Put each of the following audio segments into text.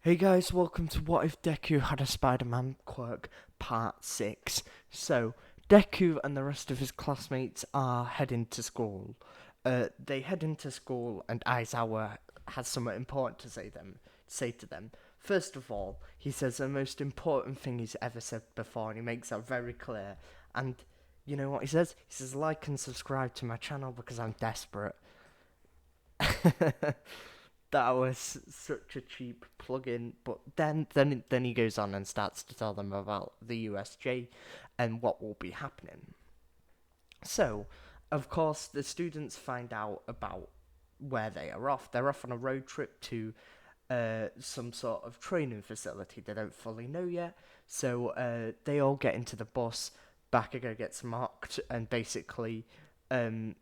Hey guys, welcome to What If Deku Had a Spider-Man Quirk Part 6. So, Deku and the rest of his classmates are heading to school. They head into school and Aizawa has something important to say to them. First of all, he says the most important thing he's ever said before and he makes that very clear. And you know what he says? He says like and subscribe to my channel because I'm desperate. That was such a cheap plug-in. But then he goes on and starts to tell them about the USJ and what will be happening. So, of course, the students find out about where they are off. They're off on a road trip to some sort of training facility. They don't fully know yet. So they all get into the bus. Bakugo gets mocked, and basically, um,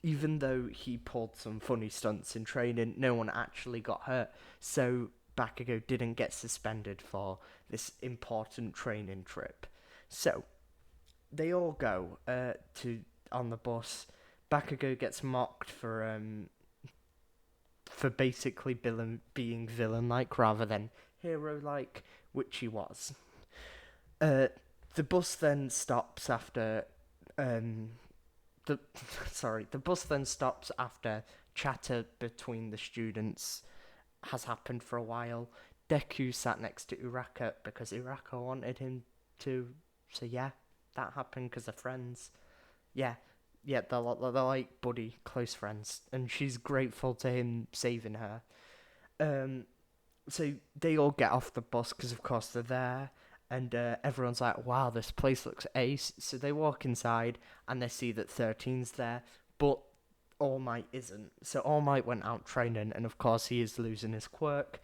even though he pulled some funny stunts in training, no one actually got hurt. So Bakugo didn't get suspended for this important training trip. So they all go to on the bus. Bakugo gets mocked for basically being villain-like rather than hero-like, which he was. Uh, the bus then stops after um, the the bus then stops after chatter between the students has happened for a while. Deku sat next to Uraka because Uraka wanted him to. So yeah, that happened because they're friends. Yeah, yeah, they're like buddy, close friends, and she's grateful to him saving her. Um, so they all get off the bus because of course they're there, and everyone's like, wow, this place looks ace. So they walk inside and they see that 13's there, but All Might isn't. So All Might went out training, and of course he is losing his quirk.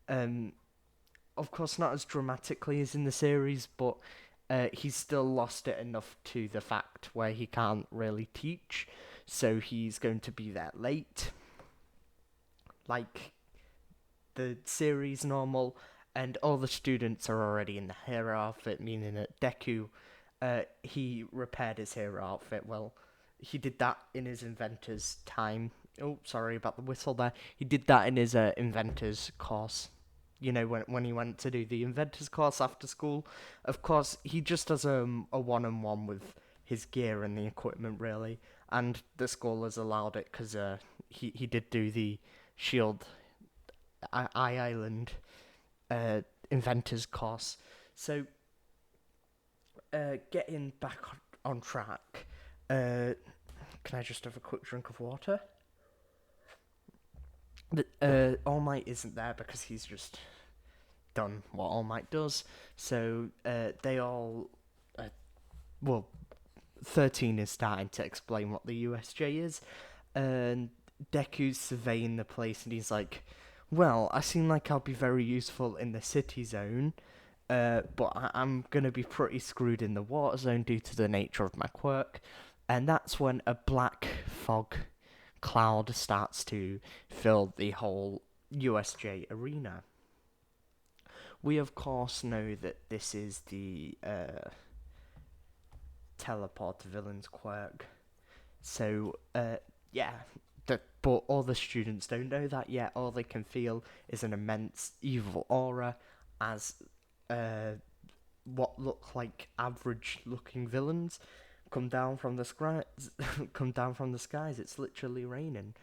um of course not as dramatically as in the series, but he's still lost it enough to the fact where he can't really teach, so he's going to be there late, like the series normal, and all the students are already in the hero outfit, meaning that Deku, he repaired his hero outfit. Well, he did that in his inventor's time. Oh, sorry about the whistle there. He did that in his inventor's course. You know, when he went to do the inventor's course after school. Of course, he just does a one-on-one with his gear and the equipment, really. And the school has allowed it because he did do the shield Island uh, inventors course. So getting back on track, can I just have a quick drink of water? All Might isn't there because he's just done what All Might does. So they all, well, 13 is starting to explain what the USJ is, and Deku's surveying the place, and he's like, "Well, I seem like I'll be very useful in the city zone, but I'm gonna be pretty screwed in the water zone due to the nature of my quirk." And that's when a black fog cloud starts to fill the whole USJ arena. We of course know that this is the teleport villain's quirk. So yeah, but all the students don't know that yet. All they can feel is an immense evil aura as what look like average-looking villains come down from the sky. Come down from the skies. It's literally raining.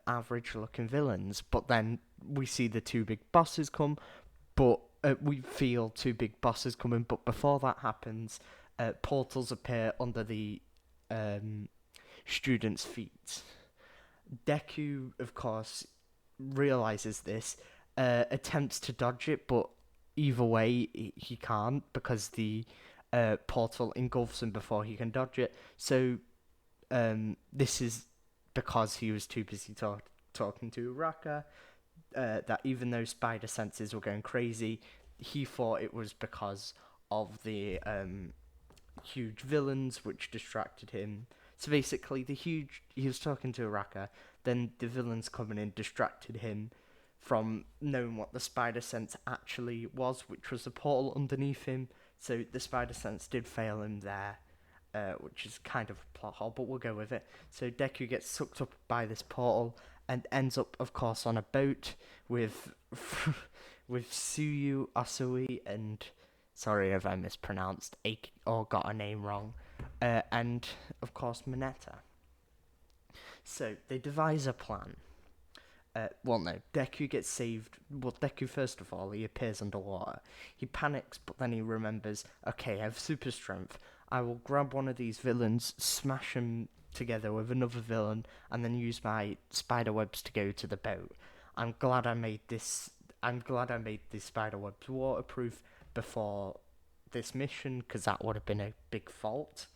Average-looking villains, but then we see the two big bosses come. But we feel two big bosses coming. But before that happens, portals appear under the students' feet. Deku, of course, realizes this, attempts to dodge it, but either way, he can't because the portal engulfs him before he can dodge it. So, this is because he was too busy talking to Uraka. That even though spider senses were going crazy, he thought it was because of the huge villains which distracted him. So basically, he was talking to Araka, then the villains coming in distracted him from knowing what the spider sense actually was, which was the portal underneath him. So the spider sense did fail him there, which is kind of a plot hole, but we'll go with it. So Deku gets sucked up by this portal, and ends up, of course, on a boat with with Suyu Asui and sorry if I mispronounced or got a name wrong, and of course Mineta. So they devise a plan. Well, no, Deku gets saved. Well, Deku, first of all, he appears underwater. He panics, but then he remembers, okay, I have super strength. I will grab one of these villains, smash him together with another villain, and then use my spider webs to go to the boat. I'm glad I made this. I'm glad I made these spider webs waterproof before this mission, because that would have been a big fault.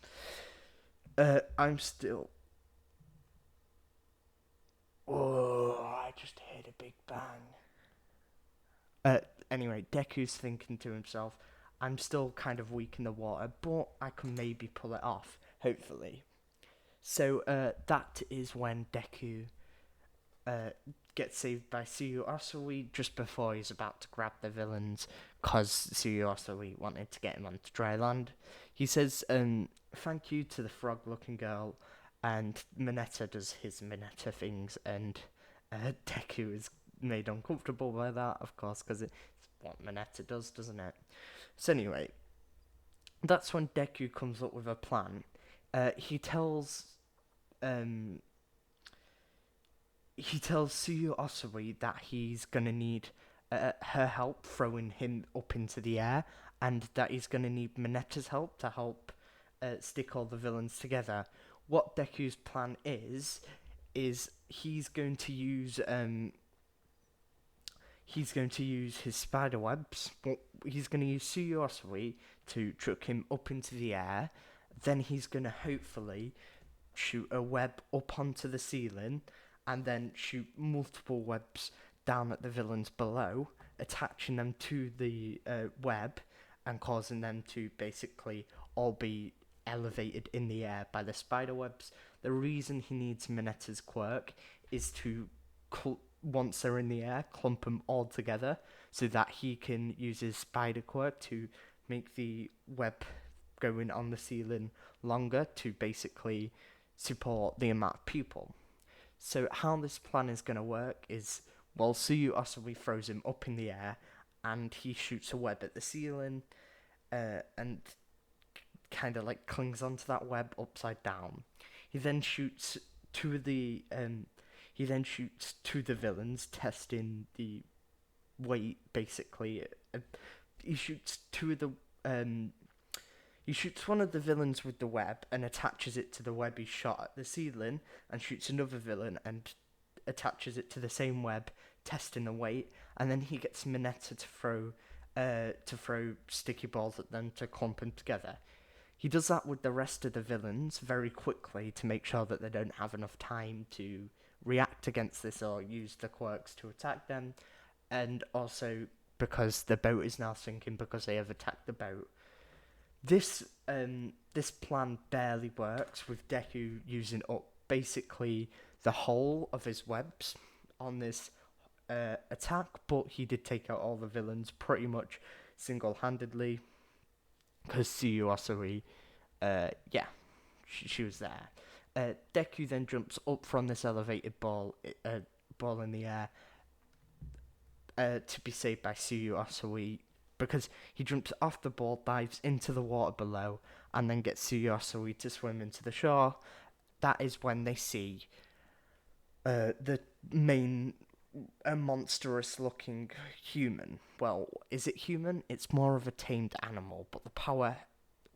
I'm still. Oh, I just heard a big bang. Uh, anyway, Deku's thinking to himself, I'm still kind of weak in the water, but I can maybe pull it off, hopefully. So that is when Deku uh, gets saved by Suyu Asui just before he's about to grab the villains, because Suyu Asui wanted to get him onto dry land. He says, thank you to the frog-looking girl, and Mineta does his Mineta things, and Deku is made uncomfortable by that, of course, because it's what Mineta does, doesn't it? So anyway, that's when Deku comes up with a plan. He tells um, he tells Suyu Osui that he's gonna need her help throwing him up into the air, and that he's gonna need Mineta's help to help stick all the villains together. What Deku's plan is he's going to use his spider webs. But he's going to use Suyu Osui to chuck him up into the air. Then he's going to hopefully shoot a web up onto the ceiling, and then shoot multiple webs down at the villains below, attaching them to the web and causing them to basically all be elevated in the air by the spider webs. The reason he needs Mineta's quirk is to, once they're in the air, clump them all together so that he can use his spider quirk to make the web going on the ceiling longer to basically support the amount of people. So how this plan is going to work is, well, Suyu Osui throws him up in the air, and he shoots a web at the ceiling, and kind of like clings onto that web upside down. He then shoots two of the villains, testing the weight. Basically, he shoots two of the he shoots one of the villains with the web and attaches it to the web he shot at the ceiling, and shoots another villain and attaches it to the same web, testing the weight, and then he gets Mineta to throw sticky balls at them to clump them together. He does that with the rest of the villains very quickly to make sure that they don't have enough time to react against this or use the quirks to attack them, and also because the boat is now sinking because they have attacked the boat. This plan barely works, with Deku using up basically the whole of his webs on this attack, but he did take out all the villains pretty much single-handedly, because Suyu Asui, she was there. Deku then jumps up from this elevated ball in the air to be saved by Suyu Asui, because he jumps off the ball, dives into the water below, and then gets Suyu Asui to swim into the shore. That is when they see the main, a monstrous looking human. Well, is it human? It's more of a tamed animal, but the power,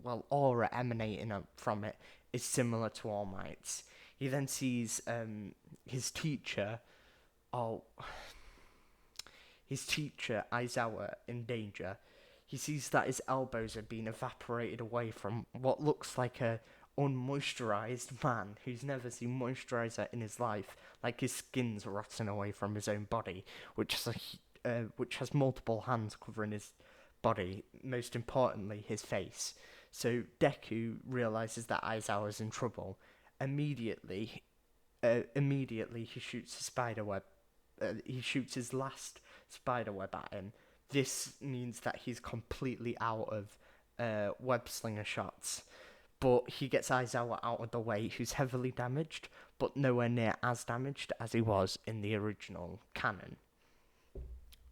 well, aura emanating from it is similar to All Might's. He then sees his teacher, Aizawa, in danger. He sees that his elbows are being evaporated away from what looks like a unmoisturized man who's never seen moisturizer in his life, like his skin's rotting away from his own body, which has multiple hands covering his body, most importantly his face. So Deku realizes that Aizawa's in trouble. Immediately he shoots a spider web. He shoots his last spider web at him. This means that he's completely out of web slinger shots. but he gets Aizawa out of the way, who's heavily damaged, but nowhere near as damaged as he was in the original canon.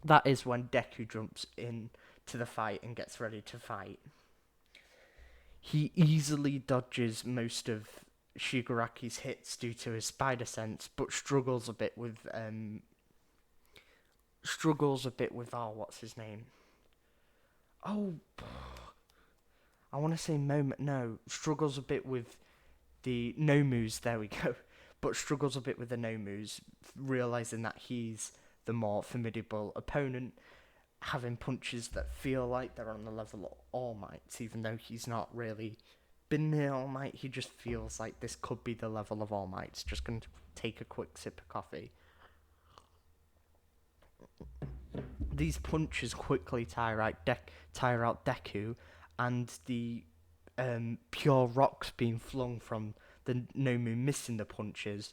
That is when Deku jumps in to the fight and gets ready to fight. He easily dodges most of Shigaraki's hits due to his spider sense, but struggles a bit with what's his name? Oh, I want to say Moment. No, struggles a bit with the Nomus. There we go. But struggles a bit with the Nomus, realizing that he's the more formidable opponent, having punches that feel like they're on the level of All Might's, even though he's not really been near All Might. He just feels like this could be the level of All Might's. Just going to take a quick sip of coffee. These punches quickly tire out Deku, and the pure rocks being flung from the Nomu missing the punches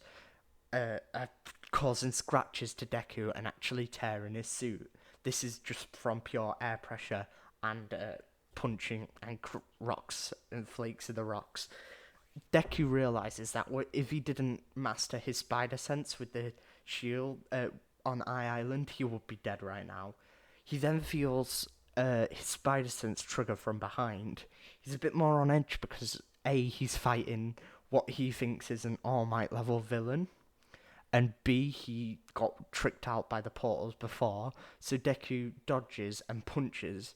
are causing scratches to Deku and actually tearing his suit. This is just from pure air pressure and punching and rocks and flakes of the rocks. Deku realizes that if he didn't master his spider sense with the shield on Eye Island, he would be dead right now. He then feels his spider sense trigger from behind. He's a bit more on edge because A, he's fighting what he thinks is an All Might level villain, and B, he got tricked out by the portals before, so Deku dodges and punches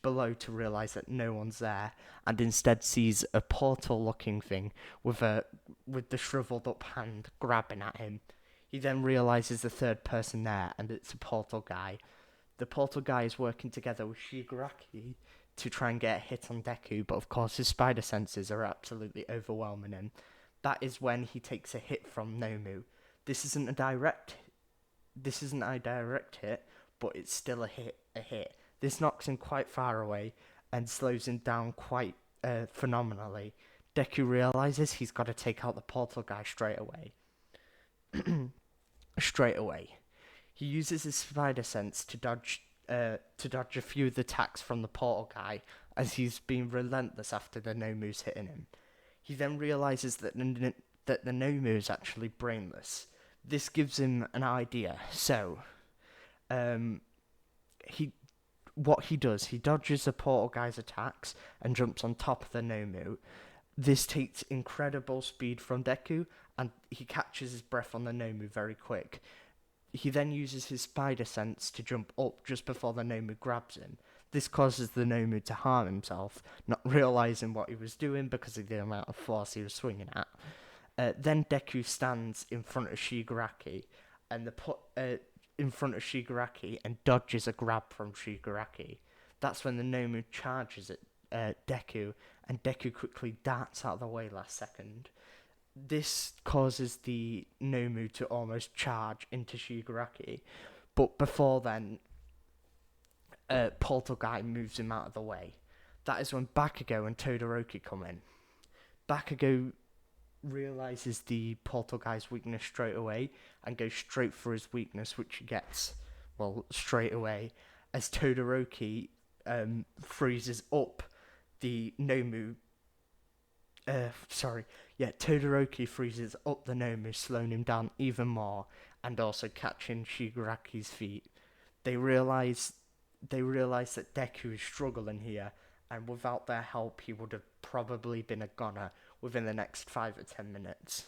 below to realise that no one's there, and instead sees a portal-looking thing with the shriveled up hand grabbing at him. He then realises the third person there, and it's a portal guy. The portal guy is working together with Shigaraki to try and get a hit on Deku, but of course his spider senses are absolutely overwhelming him. That is when he takes a hit from Nomu. This isn't a direct hit, but it's still a hit. This knocks him quite far away and slows him down quite phenomenally. Deku realizes he's got to take out the portal guy straight away. He uses his spider sense to dodge a few of the attacks from the portal guy, as he's been relentless after the Nomu's hitting him. He then realizes that the Nomu is actually brainless. This gives him an idea. So, he dodges the portal guy's attacks and jumps on top of the Nomu. This takes incredible speed from Deku, and he catches his breath on the Nomu very quick. He then uses his spider sense to jump up just before the Nomu grabs him. This causes the Nomu to harm himself, not realising what he was doing because of the amount of force he was swinging at. Then Deku stands in front of Shigaraki, and dodges a grab from Shigaraki. That's when the Nomu charges at Deku, and Deku quickly darts out of the way last second. This causes the Nomu to almost charge into Shigaraki, but before then, Portal Guy moves him out of the way. That is when Bakugo and Todoroki come in. Bakugo realizes the Portal Guy's weakness straight away and goes straight for his weakness, which he gets, straight away, as Todoroki freezes up the Nomu. Todoroki freezes up the Nomu, slowing him down even more, and also catching Shigaraki's feet. They realize that Deku is struggling here, and without their help, he would have probably been a goner within the next 5 or 10 minutes.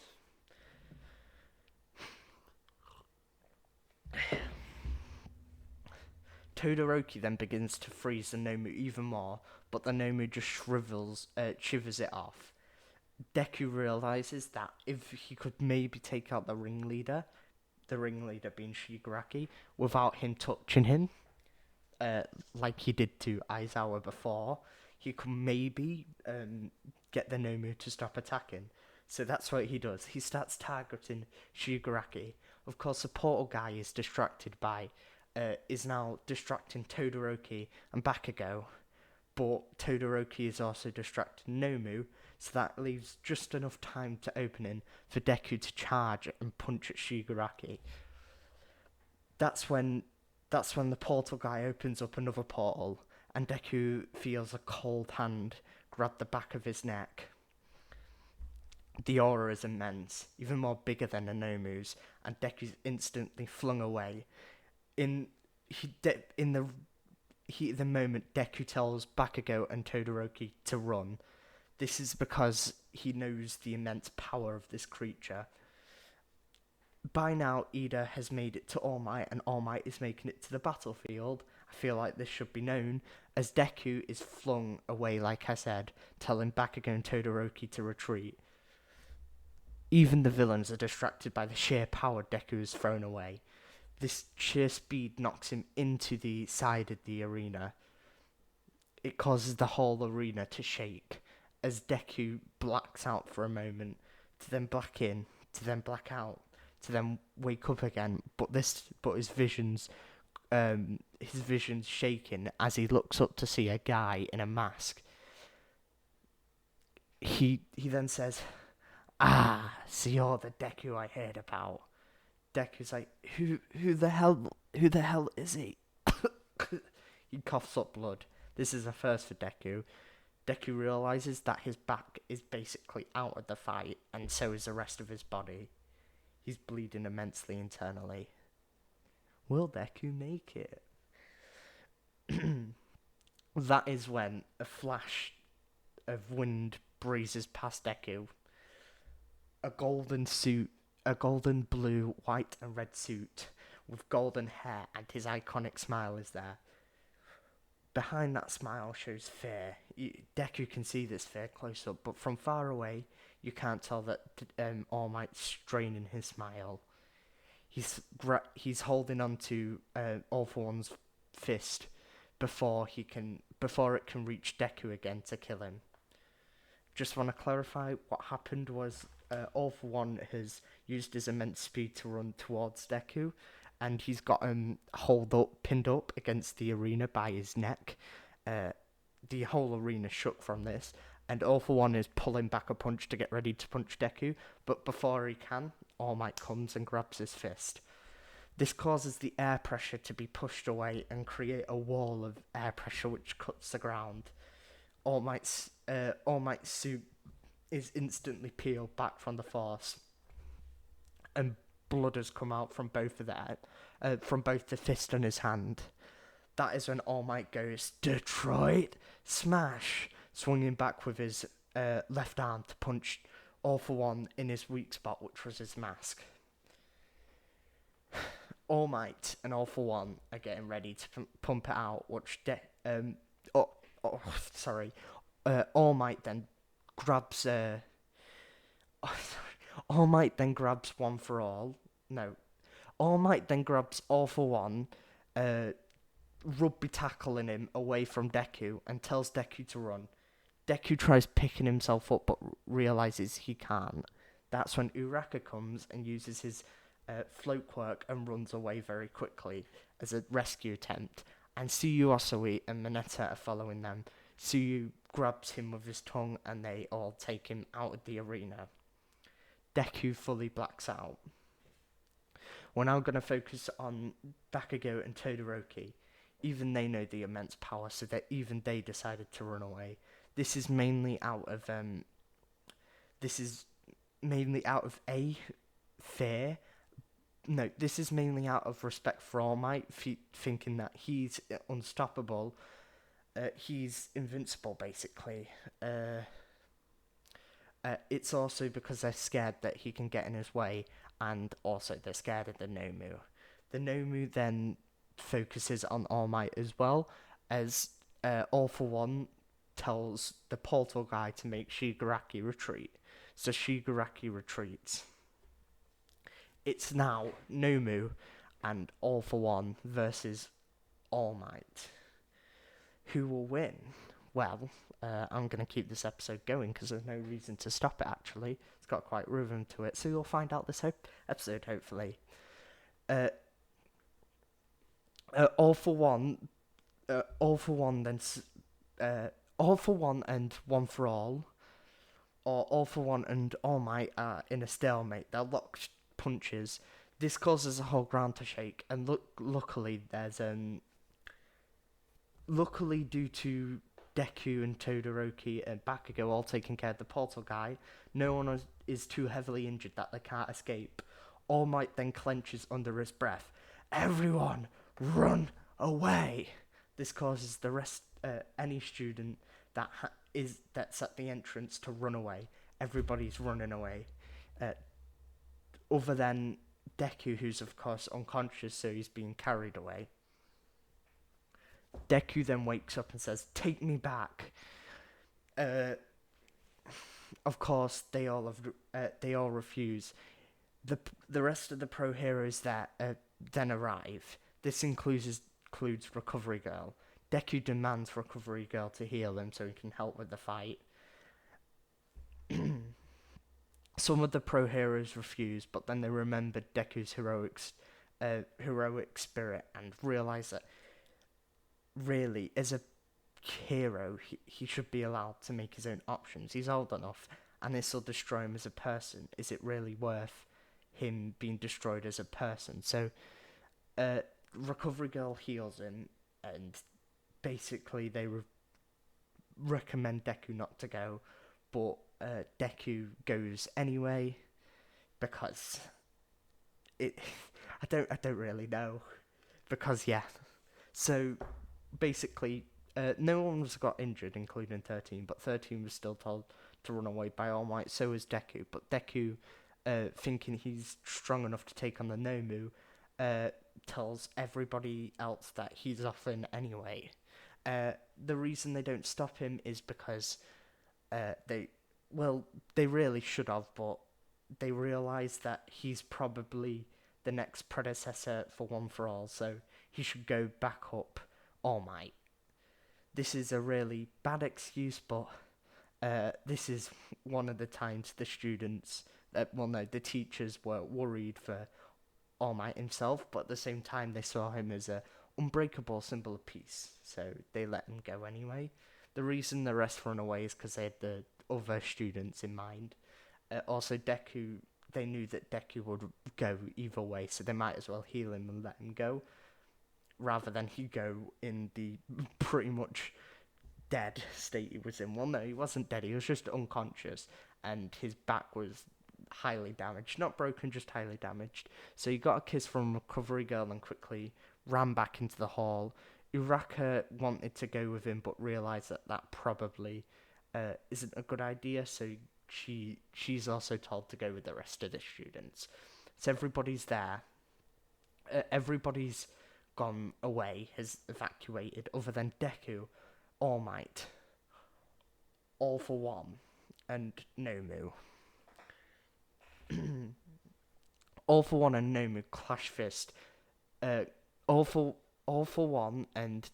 Todoroki then begins to freeze the Nomu even more, but the Nomu just shivers it off. Deku realizes that if he could maybe take out the ringleader being Shigaraki, without him touching him, like he did to Aizawa before, he could maybe get the Nomu to stop attacking. So that's what he does. He starts targeting Shigaraki. Of course, the portal guy is now distracting Todoroki and Bakugo, but Todoroki is also distracting Nomu, so that leaves just enough time to opening for Deku to charge and punch at Shigaraki. That's when the portal guy opens up another portal, and Deku feels a cold hand grab the back of his neck. The aura is immense, even more bigger than Anomu's, and Deku's instantly flung away. In the moment, Deku tells Bakugo and Todoroki to run. This is because he knows the immense power of this creature. By now, Ida has made it to All Might, and All Might is making it to the battlefield. I feel like this should be known, as Deku is flung away, like I said, telling Bakugo and Todoroki to retreat. Even the villains are distracted by the sheer power Deku has thrown away. This sheer speed knocks him into the side of the arena. It causes the whole arena to shake, as Deku blacks out for a moment, to then black in, to then black out, to then wake up again. But his vision's shaking as he looks up to see a guy in a mask. He then says, "Ah, so you're the Deku I heard about." Deku's like, who the hell is he? He coughs up blood. This is a first for Deku. Deku realizes that his back is basically out of the fight, and so is the rest of his body. He's bleeding immensely internally. Will Deku make it? That is when a flash of wind breezes past Deku. A golden blue, white and red suit with golden hair, and his iconic smile is there. Behind that smile shows fear. Deku can see this fear close up, but from far away, you can't tell that All Might's straining his smile. He's holding on to All For One's fist before it can reach Deku again to kill him. Just want to clarify, what happened was All For One has used his immense speed to run towards Deku, and he's got him pinned up against the arena by his neck. The whole arena shook from this, and All For One is pulling back a punch to get ready to punch Deku, but before he can, All Might comes and grabs his fist. This causes the air pressure to be pushed away and create a wall of air pressure which cuts the ground. All Might's suit is instantly peeled back from the force, and blood has come out from both the fist and his hand. That is when All Might goes, "Detroit, smash!" swinging back with his left arm to punch All For One in his weak spot, which was his mask. All Might and All For One are getting ready to pump it out, All Might then grabs All Might then grabs One For All. No. All Might then grabs All For One, rugby tackling him away from Deku, and tells Deku to run. Deku tries picking himself up but realizes he can't. That's when Uraka comes and uses his float quirk and runs away very quickly as a rescue attempt. And Tsuyu Osui and Mineta are following them. Tsuyu grabs him with his tongue and they all take him out of the arena. Deku fully blacks out. We're now going to focus on Bakugo and Todoroki. Even they know the immense power, so that even they decided to run away. This is mainly out of fear. No, this is mainly out of respect for All Might, thinking that he's unstoppable. He's invincible, basically. It's also because they're scared that he can get in his way, and also they're scared of the Nomu. The Nomu then focuses on All Might as well, as All For One tells the portal guy to make Shigaraki retreat. So Shigaraki retreats. It's now Nomu and All For One versus All Might. Who will win? Well, I'm going to keep this episode going because there's no reason to stop it, actually. It's got quite rhythm to it, so you'll find out this episode, hopefully. All For One and One For All, or All For One and All Might are in a stalemate. They're locked punches. This causes the whole ground to shake, and luckily due to Deku and Todoroki and Bakugo all taking care of the portal guy. No one is too heavily injured that they can't escape. All Might then clenches under his breath. Everyone, run away! This causes the rest, any student that's at the entrance to run away. Everybody's running away. Other than Deku, who's of course unconscious, so he's being carried away. Deku then wakes up and says, "Take me back." Of course, they all refuse. The rest of the pro heroes that then arrive. This includes Recovery Girl. Deku demands Recovery Girl to heal him so he can help with the fight. Some of the pro heroes refuse, but then they remember Deku's heroic spirit and realize that really, as a hero, he should be allowed to make his own options. He's old enough, and this will destroy him as a person. Is it really worth him being destroyed as a person? So, Recovery Girl heals him, and basically they recommend Deku not to go, but Deku goes anyway because I don't really know, because yeah. So basically, no one's got injured, including 13, but 13 was still told to run away by All Might. So was Deku, but Deku, thinking he's strong enough to take on the Nomu, tells everybody else that he's off in anyway. The reason they don't stop him is because they really should have, but they realise that he's probably the next predecessor for One for All, so he should go back up All Might. This is a really bad excuse, but this is one of the times the the teachers were worried for All Might himself, but at the same time they saw him as a unbreakable symbol of peace, so they let him go anyway. The reason the rest run away is because they had the other students in mind. Also, Deku, they knew that Deku would go either way, so they might as well heal him and let him go, rather than he go in the pretty much dead state he was in. Well, no, he wasn't dead, he was just unconscious, and his back was highly damaged. Not broken, just highly damaged. So he got a kiss from Recovery Girl and quickly ran back into the hall. Uraka wanted to go with him, but realised that probably isn't a good idea, so she's also told to go with the rest of the students. So everybody's there. Everybody's gone away, has evacuated, other than Deku, All Might, All for One, and Nomu. All for One and Nomu clash fist. All for One and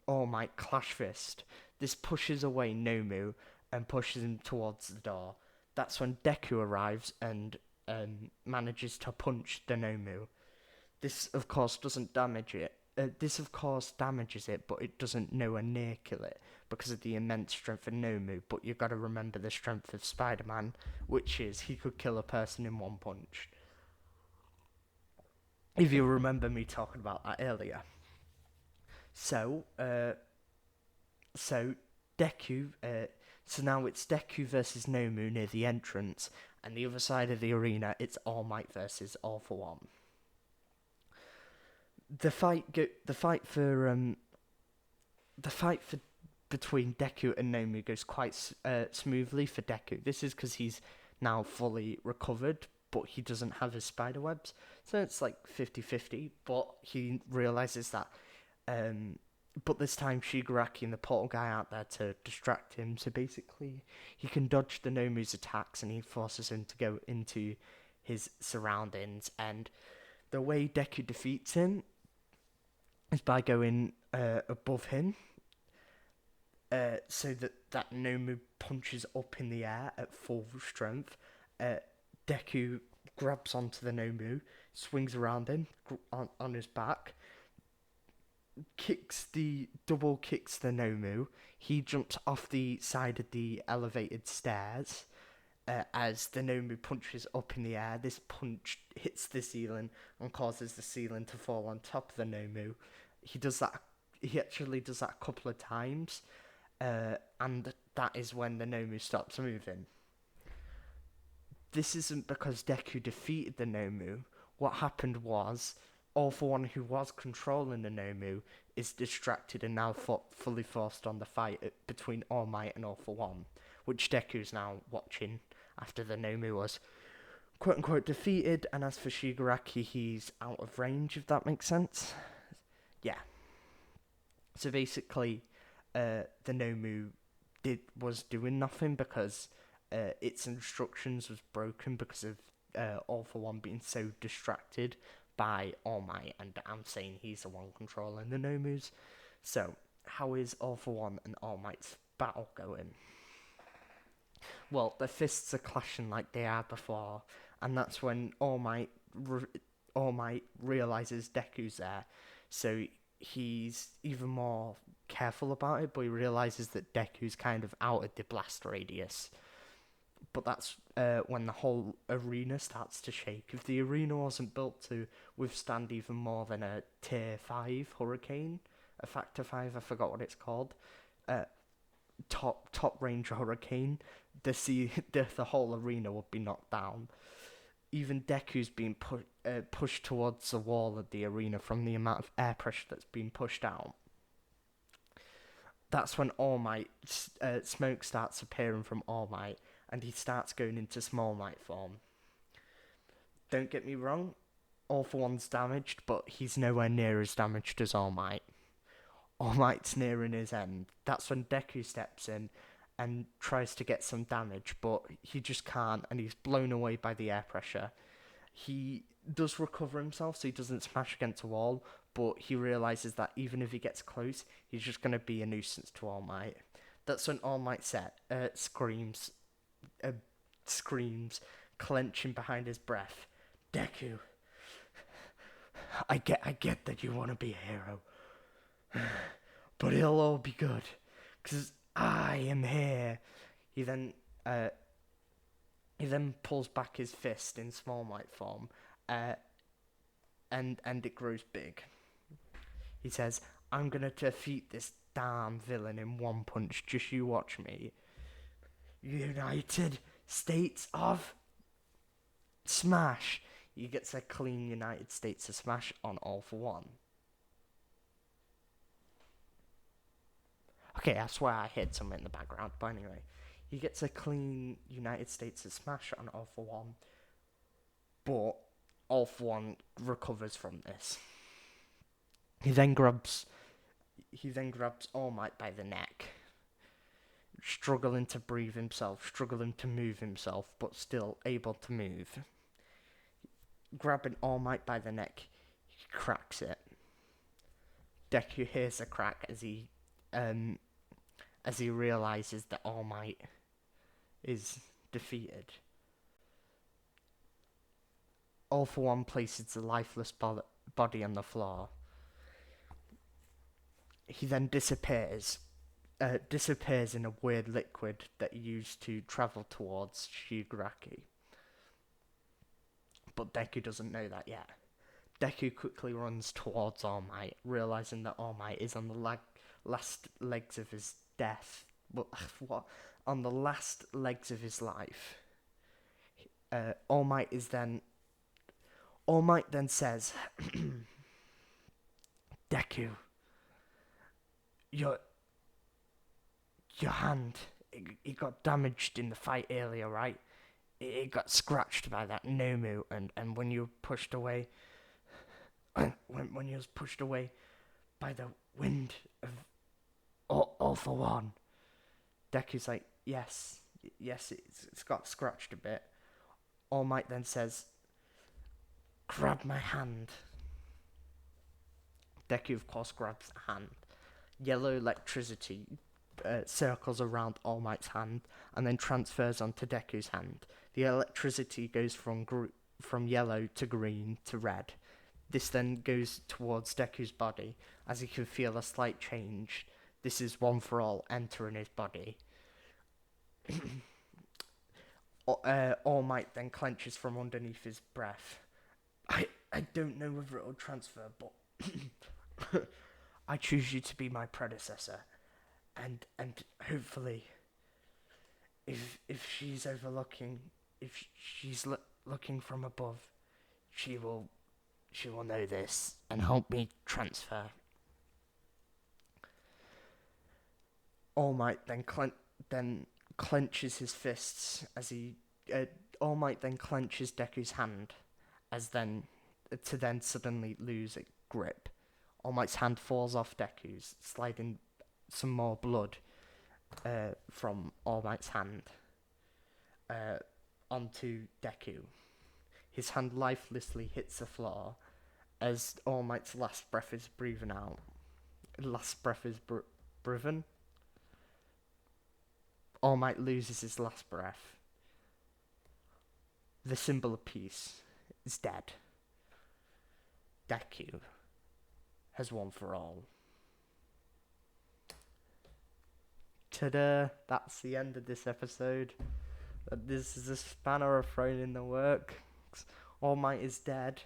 All Might clash fist. This pushes away Nomu and pushes him towards the door. That's when Deku arrives and manages to punch the Nomu. This, of course, doesn't damage it. This, of course, damages it, but it doesn't nowhere near kill it because of the immense strength of Nomu. But you've got to remember the strength of Spider-Man, which is he could kill a person in one punch. If you remember me talking about that earlier. So Deku, so now it's Deku versus Nomu near the entrance, and the other side of the arena, it's All Might versus All for One. The fight between Deku and Nomu goes quite smoothly for Deku. This is because he's now fully recovered, but he doesn't have his spider webs, so it's like 50-50, but he realises that but this time Shigaraki and the portal guy out there to distract him, so basically he can dodge the Nomu's attacks and he forces him to go into his surroundings, and the way Deku defeats him is by going above him, so that Nomu punches up in the air at full strength. Deku grabs onto the Nomu, swings around him on his back, double kicks the Nomu. He jumps off the side of the elevated stairs as the Nomu punches up in the air. This punch hits the ceiling and causes the ceiling to fall on top of the Nomu. He actually does that a couple of times. and that is when the Nomu stops moving. This isn't because Deku defeated the Nomu. What happened was, All For One, who was controlling the Nomu, is distracted and now fully forced on the fight between All Might and All For One, which Deku's now watching after the Nomu was quote unquote defeated. And as for Shigaraki, he's out of range, if that makes sense. Yeah. So basically, the Nomu was doing nothing because its instructions was broken because of All For One being so distracted by All Might, and I'm saying he's the one controlling the Nomus. So, how is All For One and All Might's battle going? Well, their fists are clashing like they are before, and that's when All Might realizes Deku's there, so he's even more careful about it, but he realizes that Deku's kind of out of the blast radius. But that's when the whole arena starts to shake. If the arena wasn't built to withstand even more than a tier 5 hurricane, a factor 5, I forgot what it's called, top range hurricane, the whole arena would be knocked down. Even Deku's being pushed towards the wall of the arena from the amount of air pressure that's being pushed out. That's when All Might, smoke starts appearing from All Might, and he starts going into Small Might form. Don't get me wrong, All For One's damaged, but he's nowhere near as damaged as All Might. All Might's nearing his end. That's when Deku steps in and tries to get some damage, but he just can't, and he's blown away by the air pressure. He does recover himself, so he doesn't smash against a wall, but he realizes that even if he gets close, he's just going to be a nuisance to All Might. That's when All Might screams, clenching behind his breath, "Deku, I get that you want to be a hero, but it'll all be good, because I am here." He then pulls back his fist in Small Might form, and it grows big. He says, "I'm gonna defeat this damn villain in one punch. Just you watch me." United States of Smash. He gets a clean United States of Smash on All For One. Okay, I swear I heard something in the background, but anyway. He gets a clean United States of Smash on All For One, but All For One recovers from this. He then grabs All Might by the neck, struggling to breathe himself, struggling to move himself, but still able to move. Grabbing All Might by the neck, he cracks it. Deku hears a crack as he realizes that All Might is defeated. All For One places the lifeless body on the floor. He then disappears in a weird liquid that he used to travel towards Shigaraki. But Deku doesn't know that yet. Deku quickly runs towards All Might, realizing that All Might is on the last legs of his death. On the last legs of his life. All Might then says, "Deku, your hand, it got damaged in the fight earlier, right? It got scratched by that Nomu, and when you were pushed away, when you was pushed away by the wind of All For One." Deku's like, yes, it's got scratched a bit. All Might then says, "Grab my hand." Deku, of course, grabs the hand. Yellow electricity circles around All Might's hand and then transfers onto Deku's hand. The electricity goes from yellow to green to red. This then goes towards Deku's body, as he can feel a slight change. This is One For All entering his body. All Might then clenches from underneath his breath. I don't know whether it'll transfer, but I choose you to be my predecessor. and hopefully, if she's overlooking, if she's looking from above, she will know this and help me transfer. All Might then clenches his fists as he. All Might then clenches Deku's hand, as then to then suddenly lose a grip. All Might's hand falls off Deku's, sliding some more blood from All Might's hand onto Deku. His hand lifelessly hits the floor as All Might's last breath is breathing out. Last breath is breathen. All Might loses his last breath. The symbol of peace is dead. Deku has won for all. Ta-da! That's the end of this episode. This is a spanner thrown in the works. All Might is dead.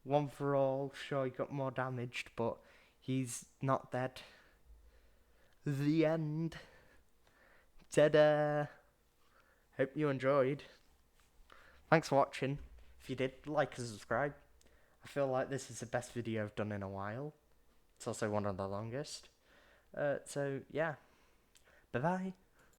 One for all. Sure, he got more damaged, but he's not dead. The end. Ta-da! Hope you enjoyed. Thanks for watching. If you did, like and subscribe. I feel like this is the best video I've done in a while. It's also one of the longest. So, yeah. Bye-bye.